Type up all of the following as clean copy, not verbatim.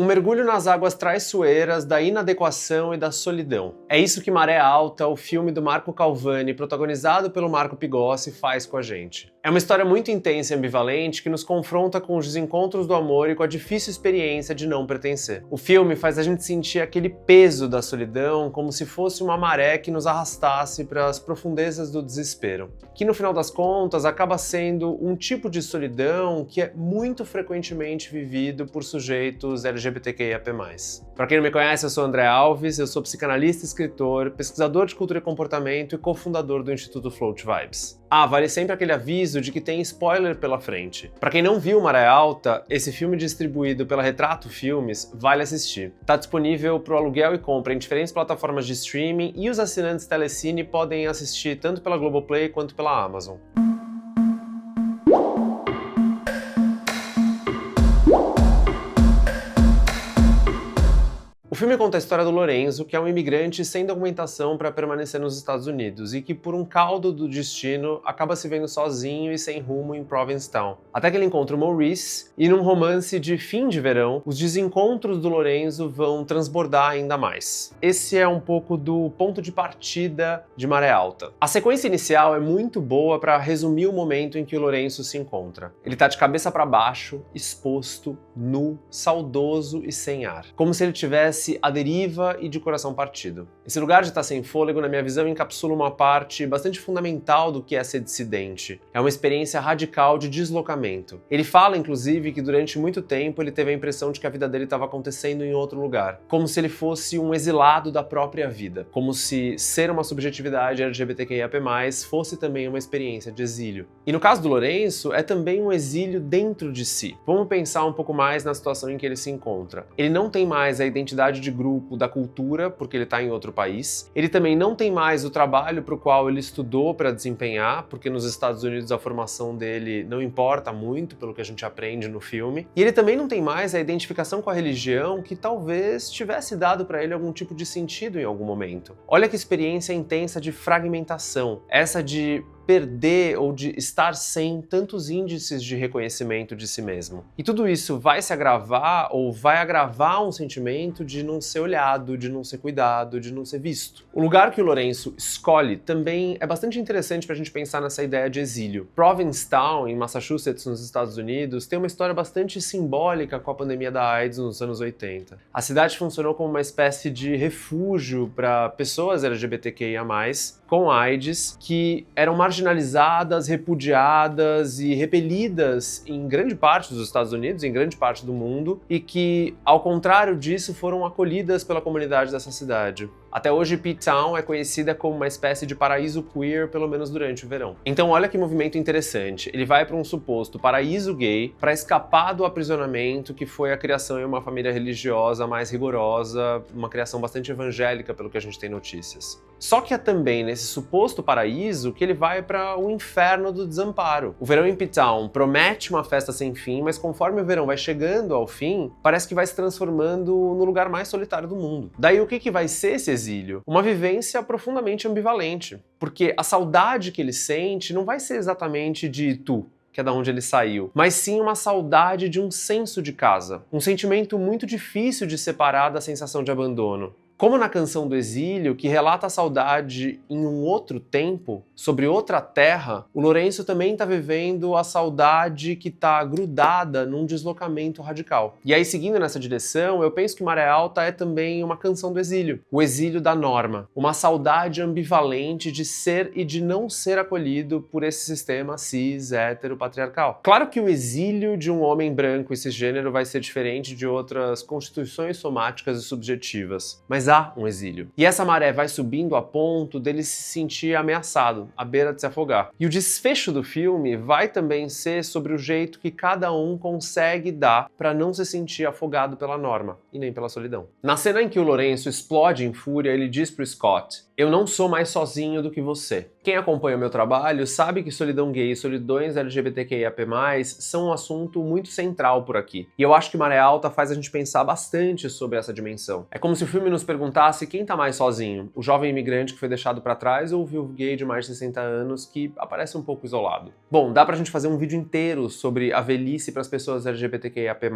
Um mergulho nas águas traiçoeiras da inadequação e da solidão. É isso que Maré Alta, o filme do Marco Calvani, protagonizado pelo Marco Pigossi, faz com a gente. É uma história muito intensa e ambivalente que nos confronta com os desencontros do amor e com a difícil experiência de não pertencer. O filme faz a gente sentir aquele peso da solidão como se fosse uma maré que nos arrastasse para as profundezas do desespero. Que no final das contas acaba sendo um tipo de solidão que é muito frequentemente vivido por sujeitos LGBTQIAP+. Para quem não me conhece, eu sou André Alves, eu sou psicanalista e escritor, pesquisador de cultura e comportamento e cofundador do Instituto Float Vibes. Vale sempre aquele aviso de que tem spoiler pela frente. Para quem não viu Maré Alta, esse filme distribuído pela Retrato Filmes, vale assistir. Tá disponível para o aluguel e compra em diferentes plataformas de streaming e os assinantes Telecine podem assistir tanto pela Globoplay quanto pela Amazon. O filme conta a história do Lorenzo, que é um imigrante sem documentação para permanecer nos Estados Unidos e que, por um caldo do destino, acaba se vendo sozinho e sem rumo em Provincetown. Até que ele encontra o Maurice e, num romance de fim de verão, os desencontros do Lorenzo vão transbordar ainda mais. Esse é um pouco do ponto de partida de Maré Alta. A sequência inicial é muito boa para resumir o momento em que o Lorenzo se encontra. Ele tá de cabeça para baixo, exposto, nu, saudoso e sem ar. Como se ele tivesse à deriva e de coração partido. Esse lugar de estar sem fôlego, na minha visão, encapsula uma parte bastante fundamental do que é ser dissidente. É uma experiência radical de deslocamento. Ele fala, inclusive, que durante muito tempo ele teve a impressão de que a vida dele estava acontecendo em outro lugar. Como se ele fosse um exilado da própria vida. Como se ser uma subjetividade LGBTQIAP+, fosse também uma experiência de exílio. E no caso do Lorenzo, é também um exílio dentro de si. Vamos pensar um pouco mais na situação em que ele se encontra. Ele não tem mais a identidade de grupo da cultura, porque ele está em outro país. Ele também não tem mais o trabalho para o qual ele estudou para desempenhar, porque nos Estados Unidos a formação dele não importa muito, pelo que a gente aprende no filme. E ele também não tem mais a identificação com a religião que talvez tivesse dado para ele algum tipo de sentido em algum momento. Olha que experiência intensa de fragmentação, essa de perder ou de estar sem tantos índices de reconhecimento de si mesmo. E tudo isso vai se agravar ou vai agravar um sentimento de não ser olhado, de não ser cuidado, de não ser visto. O lugar que o Lorenzo escolhe também é bastante interessante para a gente pensar nessa ideia de exílio. Provincetown, em Massachusetts, nos Estados Unidos, tem uma história bastante simbólica com a pandemia da AIDS nos anos 80. A cidade funcionou como uma espécie de refúgio para pessoas LGBTQIA+, com AIDS, que eram marginalizadas, repudiadas e repelidas em grande parte dos Estados Unidos, em grande parte do mundo, e que, ao contrário disso, foram acolhidas pela comunidade dessa cidade. Até hoje, P-Town é conhecida como uma espécie de paraíso queer, pelo menos durante o verão. Então olha que movimento interessante. Ele vai para um suposto paraíso gay para escapar do aprisionamento que foi a criação em uma família religiosa mais rigorosa, uma criação bastante evangélica, pelo que a gente tem notícias. Só que é também nesse suposto paraíso que ele vai para o inferno do desamparo. O verão em P-Town promete uma festa sem fim, mas conforme o verão vai chegando ao fim, parece que vai se transformando no lugar mais solitário do mundo. Daí o que vai ser esse exílio? Uma vivência profundamente ambivalente, porque a saudade que ele sente não vai ser exatamente de Itu, que é da onde ele saiu, mas sim uma saudade de um senso de casa, um sentimento muito difícil de separar da sensação de abandono. Como na canção do Exílio, que relata a saudade em um outro tempo, sobre outra terra, o Lorenzo também está vivendo a saudade que está grudada num deslocamento radical. E aí, seguindo nessa direção, eu penso que Maré Alta é também uma canção do exílio, o exílio da norma, uma saudade ambivalente de ser e de não ser acolhido por esse sistema cis, hétero, patriarcal. Claro que o exílio de um homem branco e cisgênero vai ser diferente de outras constituições somáticas e subjetivas, mas há um exílio. E essa maré vai subindo a ponto dele se sentir ameaçado, à beira de se afogar. E o desfecho do filme vai também ser sobre o jeito que cada um consegue dar para não se sentir afogado pela norma e nem pela solidão. Na cena em que o Lorenzo explode em fúria, ele diz pro Scott: "Eu não sou mais sozinho do que você." Quem acompanha o meu trabalho sabe que solidão gay e solidões LGBTQIAP+, são um assunto muito central por aqui. E eu acho que Maré Alta faz a gente pensar bastante sobre essa dimensão. É como se o filme nos perguntasse quem tá mais sozinho, o jovem imigrante que foi deixado pra trás ou o viúvo gay de mais de 60 anos que aparece um pouco isolado. Bom, dá pra gente fazer um vídeo inteiro sobre a velhice pras pessoas LGBTQIAP+,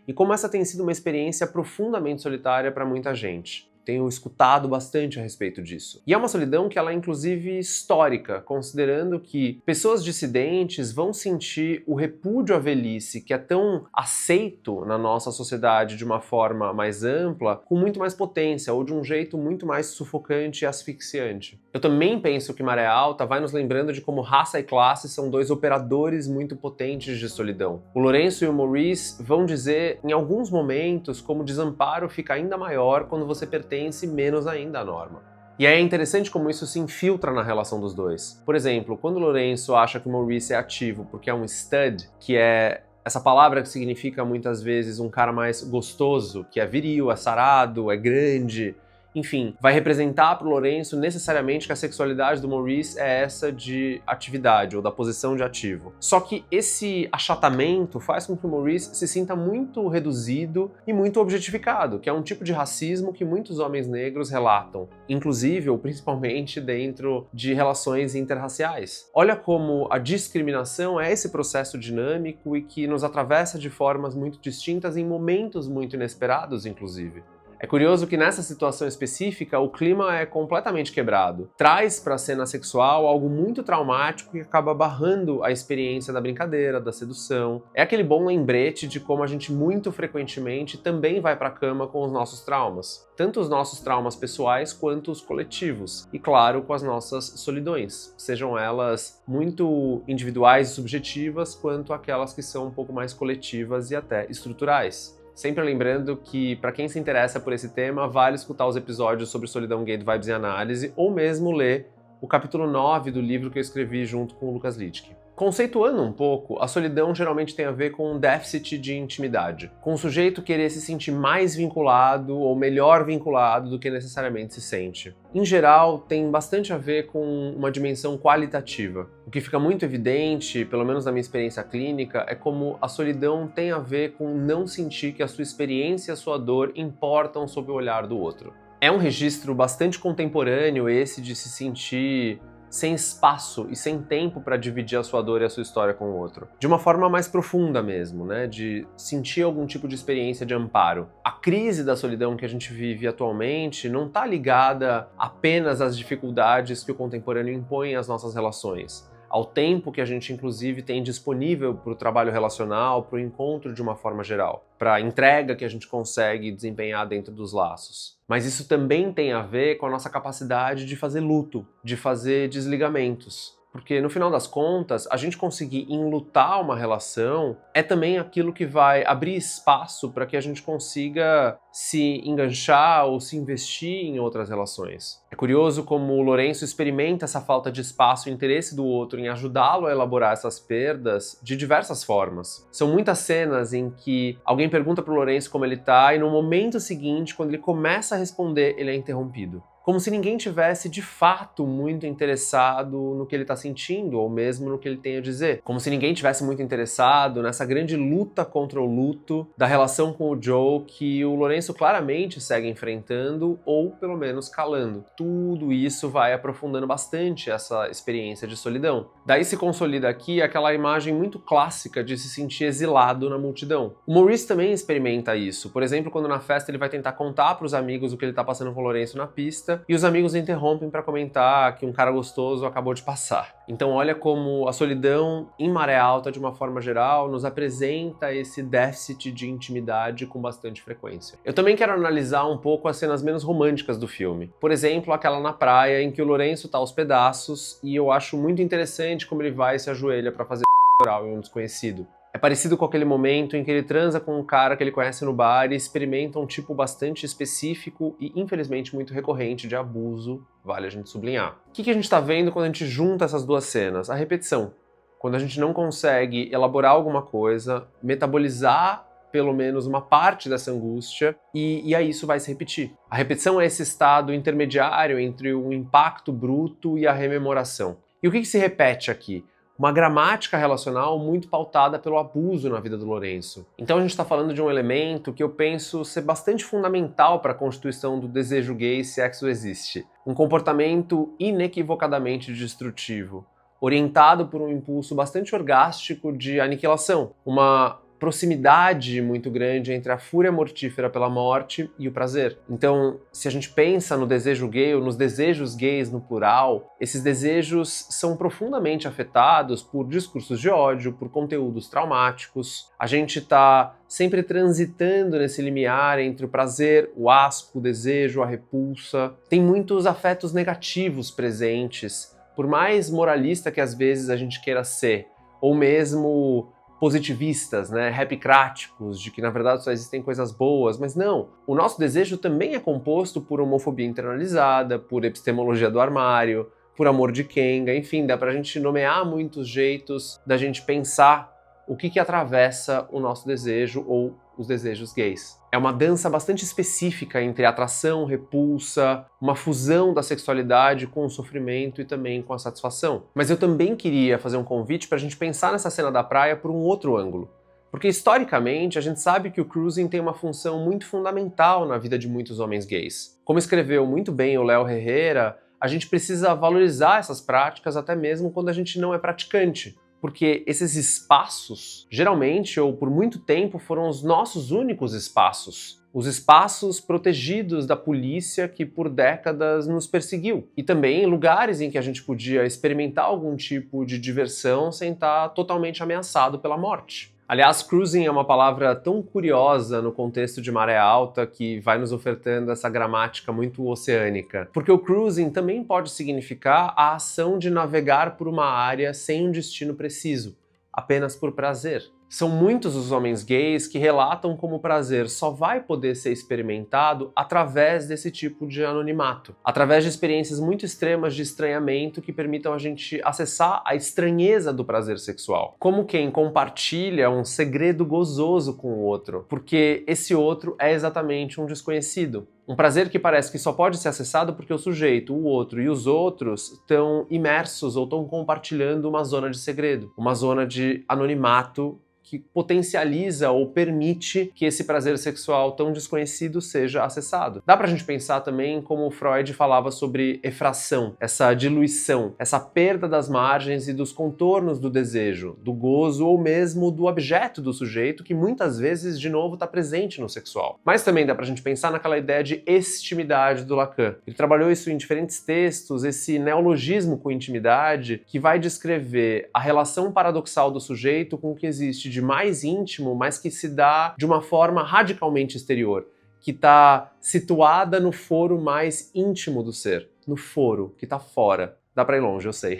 e como essa tem sido uma experiência profundamente solitária pra muita gente. Tenho escutado bastante a respeito disso. E é uma solidão que ela é inclusive histórica, considerando que pessoas dissidentes vão sentir o repúdio à velhice, que é tão aceito na nossa sociedade de uma forma mais ampla, com muito mais potência, ou de um jeito muito mais sufocante e asfixiante. Eu também penso que Maré Alta vai nos lembrando de como raça e classe são dois operadores muito potentes de solidão. O Lourenço e o Maurice vão dizer, em alguns momentos, como o desamparo fica ainda maior quando você pertence menos ainda à norma. E é interessante como isso se infiltra na relação dos dois. Por exemplo, quando o Lourenço acha que o Maurice é ativo porque é um stud, que é essa palavra que significa muitas vezes um cara mais gostoso, que é viril, é sarado, é grande, enfim, vai representar para o Lourenço necessariamente que a sexualidade do Maurice é essa de atividade, ou da posição de ativo. Só que esse achatamento faz com que o Maurice se sinta muito reduzido e muito objetificado, que é um tipo de racismo que muitos homens negros relatam, inclusive ou principalmente dentro de relações interraciais. Olha como a discriminação é esse processo dinâmico e que nos atravessa de formas muito distintas em momentos muito inesperados, inclusive. É curioso que nessa situação específica o clima é completamente quebrado. Traz para a cena sexual algo muito traumático que acaba barrando a experiência da brincadeira, da sedução. É aquele bom lembrete de como a gente muito frequentemente também vai para a cama com os nossos traumas. Tanto os nossos traumas pessoais quanto os coletivos. E claro, com as nossas solidões. Sejam elas muito individuais e subjetivas, quanto aquelas que são um pouco mais coletivas e até estruturais. Sempre lembrando que, para quem se interessa por esse tema, vale escutar os episódios sobre solidão gay do Vibes em Análise ou mesmo ler o capítulo 9 do livro que eu escrevi junto com o Lucas Littke. Conceituando um pouco, a solidão geralmente tem a ver com um déficit de intimidade, com o sujeito querer se sentir mais vinculado ou melhor vinculado do que necessariamente se sente. Em geral, tem bastante a ver com uma dimensão qualitativa. O que fica muito evidente, pelo menos na minha experiência clínica, é como a solidão tem a ver com não sentir que a sua experiência e a sua dor importam sob o olhar do outro. É um registro bastante contemporâneo esse de se sentir sem espaço e sem tempo para dividir a sua dor e a sua história com o outro. De uma forma mais profunda mesmo, né? De sentir algum tipo de experiência de amparo. A crise da solidão que a gente vive atualmente não está ligada apenas às dificuldades que o contemporâneo impõe às nossas relações, ao tempo que a gente inclusive tem disponível para o trabalho relacional, para o encontro de uma forma geral, para a entrega que a gente consegue desempenhar dentro dos laços. Mas isso também tem a ver com a nossa capacidade de fazer luto, de fazer desligamentos. Porque no final das contas, a gente conseguir enlutar uma relação é também aquilo que vai abrir espaço para que a gente consiga se enganchar ou se investir em outras relações. É curioso como o Lourenço experimenta essa falta de espaço e interesse do outro em ajudá-lo a elaborar essas perdas de diversas formas. São muitas cenas em que alguém pergunta pro Lourenço como ele tá e no momento seguinte, quando ele começa a responder, ele é interrompido. Como se ninguém tivesse de fato muito interessado no que ele está sentindo, ou mesmo no que ele tem a dizer. Como se ninguém tivesse muito interessado nessa grande luta contra o luto da relação com o Joe que o Lourenço claramente segue enfrentando, ou pelo menos calando. Tudo isso vai aprofundando bastante essa experiência de solidão. Daí se consolida aqui aquela imagem muito clássica de se sentir exilado na multidão. O Maurice também experimenta isso. Por exemplo, quando na festa ele vai tentar contar para os amigos o que ele está passando com o Lourenço na pista, e os amigos interrompem para comentar que um cara gostoso acabou de passar. Então olha como a solidão em Maré Alta, de uma forma geral, nos apresenta esse déficit de intimidade com bastante frequência. Eu também quero analisar um pouco as cenas menos românticas do filme. Por exemplo, aquela na praia em que o Lourenço tá aos pedaços e eu acho muito interessante como ele vai e se ajoelha para fazer oral em um desconhecido. É parecido com aquele momento em que ele transa com um cara que ele conhece no bar e experimenta um tipo bastante específico e infelizmente muito recorrente de abuso, vale a gente sublinhar. O que a gente está vendo quando a gente junta essas duas cenas? A repetição. Quando a gente não consegue elaborar alguma coisa, metabolizar pelo menos uma parte dessa angústia, e aí isso vai se repetir. A repetição é esse estado intermediário entre o impacto bruto e a rememoração. E o que se repete aqui? Uma gramática relacional muito pautada pelo abuso na vida do Lourenço. Então a gente está falando de um elemento que eu penso ser bastante fundamental para a constituição do desejo gay, se é que isso existe. Um comportamento inequivocadamente destrutivo, orientado por um impulso bastante orgástico de aniquilação, uma proximidade muito grande entre a fúria mortífera pela morte e o prazer. Então, se a gente pensa no desejo gay ou nos desejos gays no plural, esses desejos são profundamente afetados por discursos de ódio, por conteúdos traumáticos. A gente está sempre transitando nesse limiar entre o prazer, o asco, o desejo, a repulsa. Tem muitos afetos negativos presentes, por mais moralista que às vezes a gente queira ser, ou mesmo positivistas, né, happycráticos, de que na verdade só existem coisas boas, mas não. O nosso desejo também é composto por homofobia internalizada, por epistemologia do armário, por amor de Kenga, enfim, dá pra gente nomear muitos jeitos da gente pensar o que atravessa o nosso desejo ou os desejos gays. É uma dança bastante específica entre atração, repulsa, uma fusão da sexualidade com o sofrimento e também com a satisfação. Mas eu também queria fazer um convite para a gente pensar nessa cena da praia por um outro ângulo. Porque historicamente a gente sabe que o cruising tem uma função muito fundamental na vida de muitos homens gays. Como escreveu muito bem o Léo Herrera, a gente precisa valorizar essas práticas até mesmo quando a gente não é praticante. Porque esses espaços, geralmente ou por muito tempo, foram os nossos únicos espaços. Os espaços protegidos da polícia que por décadas nos perseguiu. E também lugares em que a gente podia experimentar algum tipo de diversão sem estar totalmente ameaçado pela morte. Aliás, cruising é uma palavra tão curiosa no contexto de maré alta que vai nos ofertando essa gramática muito oceânica. Porque o cruising também pode significar a ação de navegar por uma área sem um destino preciso, apenas por prazer. São muitos os homens gays que relatam como o prazer só vai poder ser experimentado através desse tipo de anonimato, através de experiências muito extremas de estranhamento que permitam a gente acessar a estranheza do prazer sexual, como quem compartilha um segredo gozoso com o outro, porque esse outro é exatamente um desconhecido. Um prazer que parece que só pode ser acessado porque o sujeito, o outro e os outros estão imersos ou estão compartilhando uma zona de segredo, uma zona de anonimato que potencializa ou permite que esse prazer sexual tão desconhecido seja acessado. Dá pra gente pensar também como Freud falava sobre efração, essa diluição, essa perda das margens e dos contornos do desejo, do gozo ou mesmo do objeto do sujeito que muitas vezes, de novo, está presente no sexual. Mas também dá pra gente pensar naquela ideia de extimidade do Lacan. Ele trabalhou isso em diferentes textos, esse neologismo com intimidade que vai descrever a relação paradoxal do sujeito com o que existe de mais íntimo, mas que se dá de uma forma radicalmente exterior, que está situada no foro mais íntimo do ser, no foro, que está fora. Dá pra ir longe, eu sei.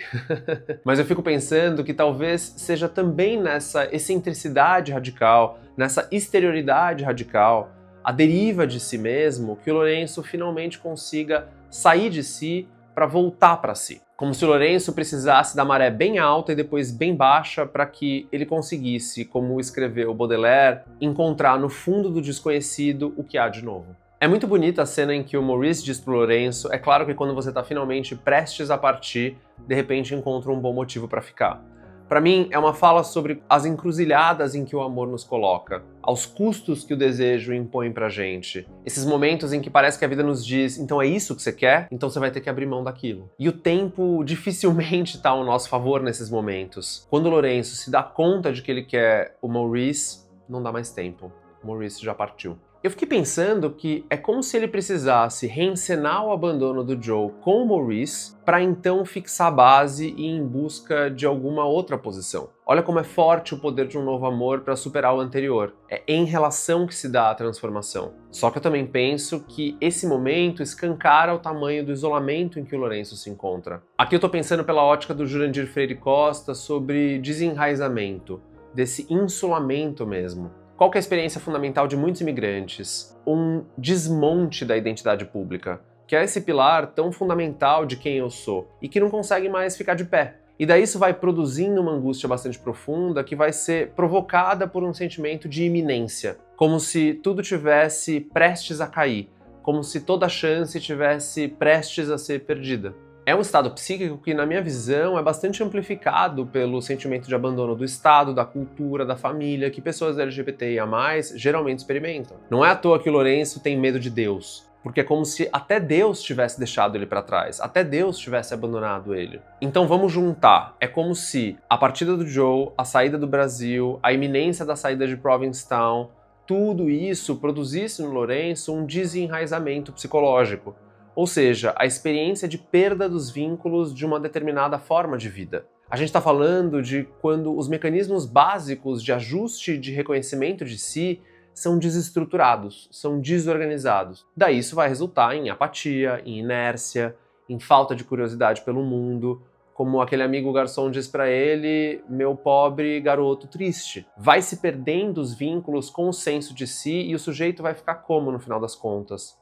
Mas eu fico pensando que talvez seja também nessa excentricidade radical, nessa exterioridade radical, a deriva de si mesmo, que o Lourenço finalmente consiga sair de si para voltar para si. Como se o Lourenço precisasse da maré bem alta e depois bem baixa para que ele conseguisse, como escreveu Baudelaire, encontrar no fundo do desconhecido o que há de novo. É muito bonita a cena em que o Maurice diz pro Lourenço: é claro que quando você está finalmente prestes a partir, de repente encontra um bom motivo para ficar. Para mim, é uma fala sobre as encruzilhadas em que o amor nos coloca, aos custos que o desejo impõe pra gente. Esses momentos em que parece que a vida nos diz: então é isso que você quer? Então você vai ter que abrir mão daquilo. E o tempo dificilmente está ao nosso favor nesses momentos. Quando o Lourenço se dá conta de que ele quer o Maurice, não dá mais tempo. O Maurice já partiu. Eu fiquei pensando que é como se ele precisasse reencenar o abandono do Joe com o Maurice para então fixar a base e ir em busca de alguma outra posição. Olha como é forte o poder de um novo amor para superar o anterior. É em relação que se dá a transformação. Só que eu também penso que esse momento escancara o tamanho do isolamento em que o Lourenço se encontra. Aqui eu tô pensando pela ótica do Jurandir Freire Costa sobre desenraizamento, desse insulamento mesmo. Qual que é a experiência fundamental de muitos imigrantes? Um desmonte da identidade pública, que é esse pilar tão fundamental de quem eu sou e que não consegue mais ficar de pé. E daí isso vai produzindo uma angústia bastante profunda que vai ser provocada por um sentimento de iminência, como se tudo tivesse prestes a cair, como se toda a chance tivesse prestes a ser perdida. É um estado psíquico que, na minha visão, é bastante amplificado pelo sentimento de abandono do Estado, da cultura, da família, que pessoas LGBTIA+, geralmente experimentam. Não é à toa que o Lourenço tem medo de Deus, porque é como se até Deus tivesse deixado ele para trás, até Deus tivesse abandonado ele. Então vamos juntar. É como se a partida do Joe, a saída do Brasil, a iminência da saída de Provincetown, tudo isso produzisse no Lourenço um desenraizamento psicológico. Ou seja, a experiência de perda dos vínculos de uma determinada forma de vida. A gente está falando de quando os mecanismos básicos de ajuste e de reconhecimento de si são desestruturados, são desorganizados. Daí isso vai resultar em apatia, em inércia, em falta de curiosidade pelo mundo, como aquele amigo garçom diz para ele, meu pobre garoto triste. Vai se perdendo os vínculos com o senso de si e o sujeito vai ficar como no final das contas?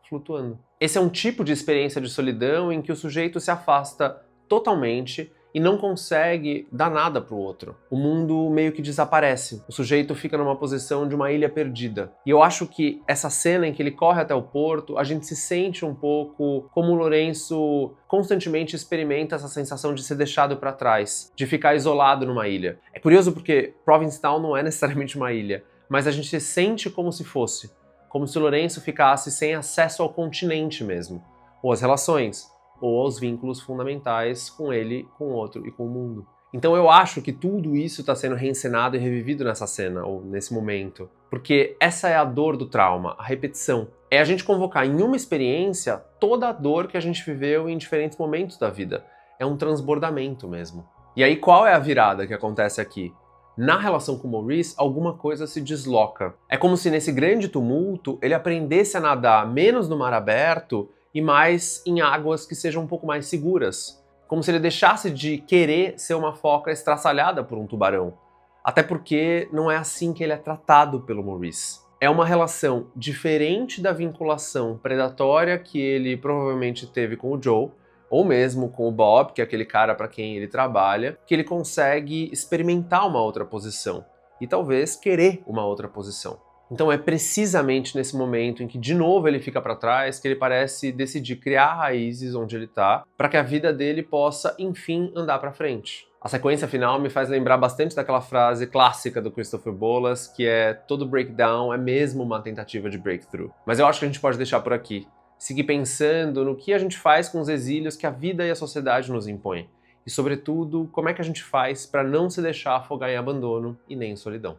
Flutuando. Esse é um tipo de experiência de solidão em que o sujeito se afasta totalmente e não consegue dar nada pro outro. O mundo meio que desaparece. O sujeito fica numa posição de uma ilha perdida. E eu acho que essa cena em que ele corre até o porto, a gente se sente um pouco como o Lourenço constantemente experimenta essa sensação de ser deixado para trás, de ficar isolado numa ilha. É curioso porque Provincetown não é necessariamente uma ilha, mas a gente se sente como se fosse. Como se o Lourenço ficasse sem acesso ao continente mesmo, ou às relações, ou aos vínculos fundamentais com ele, com o outro e com o mundo. Então eu acho que tudo isso está sendo reencenado e revivido nessa cena, ou nesse momento, porque essa é a dor do trauma, a repetição. É a gente convocar em uma experiência toda a dor que a gente viveu em diferentes momentos da vida. É um transbordamento mesmo. E aí qual é a virada que acontece aqui? Na relação com Maurice, alguma coisa se desloca. É como se nesse grande tumulto ele aprendesse a nadar menos no mar aberto e mais em águas que sejam um pouco mais seguras. Como se ele deixasse de querer ser uma foca estraçalhada por um tubarão. Até porque não é assim que ele é tratado pelo Maurice. É uma relação diferente da vinculação predatória que ele provavelmente teve com o Joe, ou mesmo com o Bob, que é aquele cara para quem ele trabalha, que ele consegue experimentar uma outra posição e talvez querer uma outra posição. Então é precisamente nesse momento em que de novo ele fica para trás que ele parece decidir criar raízes onde ele está, para que a vida dele possa, enfim, andar para frente. A sequência final me faz lembrar bastante daquela frase clássica do Christopher Bolas, que é todo breakdown é mesmo uma tentativa de breakthrough. Mas eu acho que a gente pode deixar por aqui. Seguir pensando no que a gente faz com os exílios que a vida e a sociedade nos impõem. E, sobretudo, como é que a gente faz para não se deixar afogar em abandono e nem em solidão.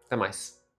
Até mais.